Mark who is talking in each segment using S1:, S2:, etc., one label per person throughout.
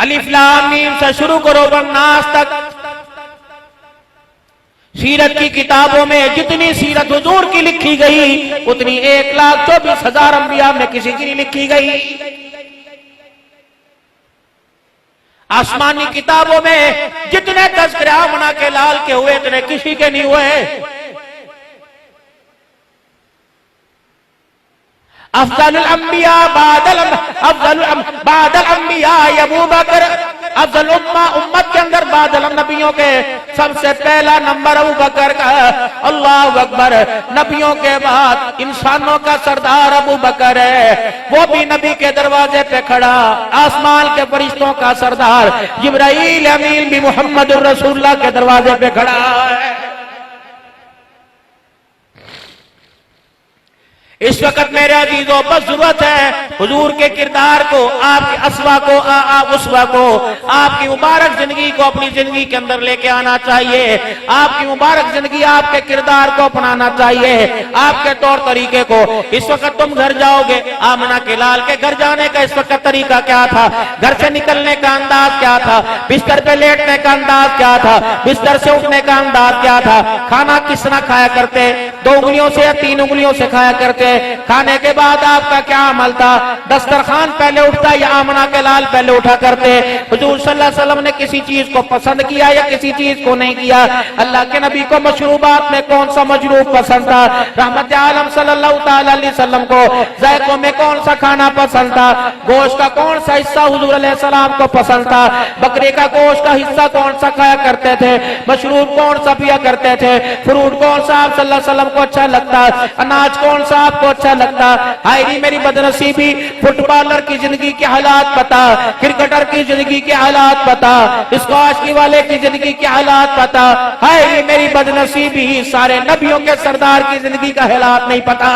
S1: अलिफ लाम मीम से शुरू करो वन्नास तक। सीरत की किताबों में जितनी सीरत हुजूर की लिखी गई उतनी 1,24,000 अंबिया में किसी की नहीं लिखी गई। आसमानी किताबों में जितने तज़किरे आमना के लाल के हुए इतने किसी के नहीं हुए। अफज़लुल अंबिया बादल अंबिया अबू बकर, अफज़ल उम्मा उम्मत के अंदर बादल नबियों के सबसे पहला नंबर अबू बकर का। अल्लाहु अकबर। नबियों के बाद इंसानों का सरदार अबू बकर है, वो भी नबी के दरवाजे पे खड़ा। आसमान के फरिश्तों का सरदार जिब्राईल अमीन भी मुहम्मदुर रसूलुल्लाह के दरवाजे पे खड़ा है। इस वक्त मेरे अजीजों बस जरूरत है हुजूर के किरदार को, आपके असवा को, उसवा को, आपकी मुबारक जिंदगी को अपनी जिंदगी के अंदर लेके आना चाहिए। आपकी मुबारक जिंदगी आपके किरदार को अपनाना चाहिए, आपके तौर तरीके को। इस वक्त तुम घर जाओगे, आमना के लाल के घर जाने का इस वक्त तरीका क्या था, घर से निकलने का अंदाज क्या था, बिस्तर पे लेटने का अंदाज क्या था, बिस्तर से उठने का अंदाज क्या था, खाना किस तरह खाया करते, 2 उंगलियों से या 3 उंगलियों से खाया करते, खाने के बाद आपका क्या अमल था, दस्तरखान पहले उठता या आमना के लाल पहले उठा करते। हुजूर सल्लल्लाहु अलैहि वसल्लम ने किसी चीज को पसंद किया या किसी चीज को नहीं किया। अल्लाह के नबी को मशरूबात में कौन सा मशरूब पसंद था, रहमत आलम सल्लल्लाहु ताला अलैहि वसल्लम को जायकों में कौन सा खाना पसंद था, गोश्त का कौन सा हिस्सा हुजूर अलैहि सलाम को पसंद था, बकरे का गोश्त का हिस्सा कौन सा खाया करते थे, मशरूब कौन सा पिया करते थे, फ्रूट कौन सा आप सल्लल्लाहु अलैहि वसल्लम को अच्छा लगता, अनाज कौन सा आपको अच्छा लगता। हायरी मेरी बदनसीबी, फुटबॉलर की जिंदगी के हालात पता, क्रिकेटर की जिंदगी के हालात पता, स्क्वाश की वाले की जिंदगी के हालात पता। हायरी मेरी बदनसीबी, सारे नबियों के सरदार की जिंदगी का हालात नहीं पता।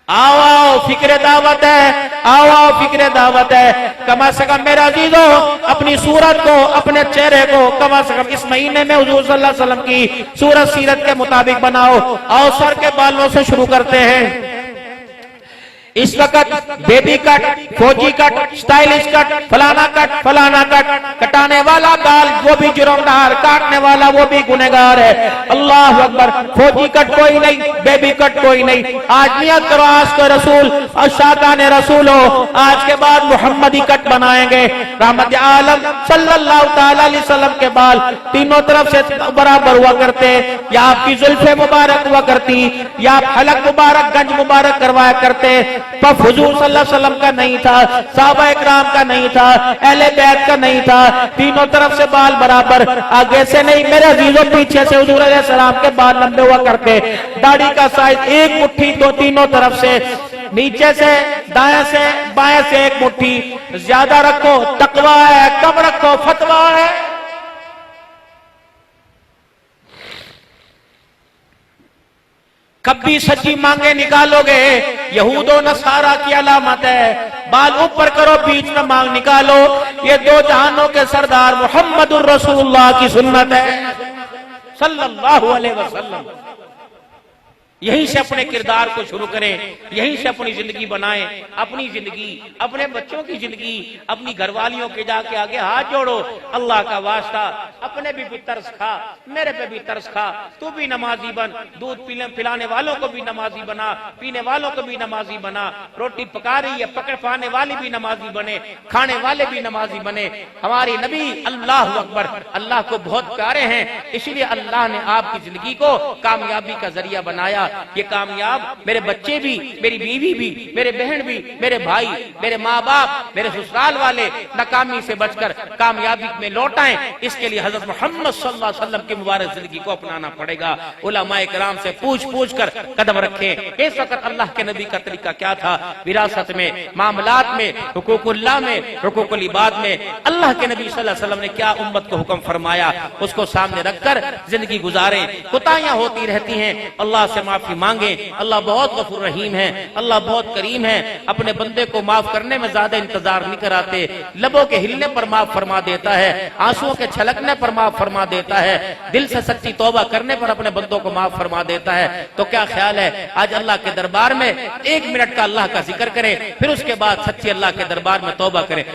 S1: आओ आओ फिक्र दावत है, आओ आओ फिक्र दावत है। कम से कम मेरा अजीजों अपनी सूरत को, अपने चेहरे को कम से कम इस महीने में हुजूर सल्लल्लाहु अलैहि वसल्लम की सूरत सीरत के मुताबिक बनाओ। आओ सर के बालों से शुरू करते हैं। इस वक्त बेबी कट, फौजी कट, स्टाइलिश कट, फलाना कट, कटाने वाला बाल वो भी जुर्मदार, काटने वाला वो भी गुनहगार है। अल्लाह अकबर। फौजी कट कोई नहीं, बेबी कट कोई नहीं। आज नियत करो आज को रसूल और शाकाने रसूल हो, आज के बाद मोहम्मदी कट बनाएंगे। रहमत आलम सल्लल्लाहु ताला अलैहि वसल्लम के बाल तीनों तरफ से बराबर हुआ करते, या आपकी जुल्फे मुबारक हुआ करती, या आप हलक मुबारक, गंज मुबारक करवाया करते। पफ हुजूर सल्लल्लाहु अलैहि वसल्लम का नहीं था, सहाबा इकराम का नहीं था, अहले बैत का नहीं था। तीनों तरफ से बाल बराबर, आगे से नहीं मेरे अजीजों, पीछे से हुजूर अलैहि सलाम के बाल लंबे हुआ करते। दाढ़ी का साइज 1 मुट्ठी, तो तीनों तरफ से, नीचे से, दाएं से, बाएं से 1 मुट्ठी। ज्यादा रखो तकवा है, कम रखो फतवा है। कभी सच्ची मांगे निकालोगे, यहूदो नसारा की अलामत है। बाल ऊपर करो, बीच में मांग निकालो, ये 2 जहानों के सरदार मुहम्मदुर रसूलुल्लाह की सुन्नत है सल्लल्लाहु अलैहि वसल्लम। यहीं से अपने किरदार को शुरू करें, यहीं से अपनी जिंदगी बनाएं। अपनी जिंदगी, अपने बच्चों की जिंदगी, अपनी घरवालियों के जाके आगे हाथ जोड़ो। अल्लाह का वास्ता, अपने भी तरस खा, मेरे पे भी तरस खा, तू भी नमाजी बन। दूध पिलाने वालों को भी नमाजी बना, पीने वालों को भी नमाजी बना। रोटी पका रही है, पकड़ पाने वाले भी नमाजी बने, खाने वाले भी नमाजी बने। हमारे नबी अल्लाह अकबर, अल्लाह को बहुत प्यारे हैं, इसलिए अल्लाह ने आपकी जिंदगी को कामयाबी का जरिया बनाया। ये कामयाब मेरे बच्चे भी, मेरी बीवी भी, मेरे बहन भी, मेरे भाई, मेरे माँ बाप, मेरे ससुराल वाले नाकामी से बचकर कामयाबी में लौट आए। इसके लिए हजरत मोहम्मद सल्लल्लाहु अलैहि वसल्लम की मुबारक जिंदगी को अपनाना पड़ेगा। उलमाए किराम से पूछ कर कदम रखें। इस वक्त अल्लाह के नबी का तरीका क्या था, विरासत में, मामलात में, हुकूकुल्लाह में, हुकूकुल इबाद में अल्लाह के नबी सल्लल्लाहु अलैहि वसल्लम ने क्या उम्मत को हुक्म फरमाया, उसको सामने रखकर जिंदगी गुजारें। कोताहियां होती रहती हैं, अल्लाह से माफी मांगे। अल्लाह बहुत गफूर रहीम है, अल्लाह बहुत करीम है। अपने बंदे को माफ करने में ज्यादा इंतजार नहीं कराते। लबों के हिलने पर माफ फरमा देता है, आंसुओं के छलकने पर माफ फरमा देता है, दिल से सच्ची तौबा करने पर अपने बंदों को माफ फरमा देता है। तो क्या ख्याल है, आज अल्लाह के दरबार में 1 मिनट का अल्लाह का जिक्र करें, फिर उसके बाद सच्ची अल्लाह के दरबार में तौबा करें।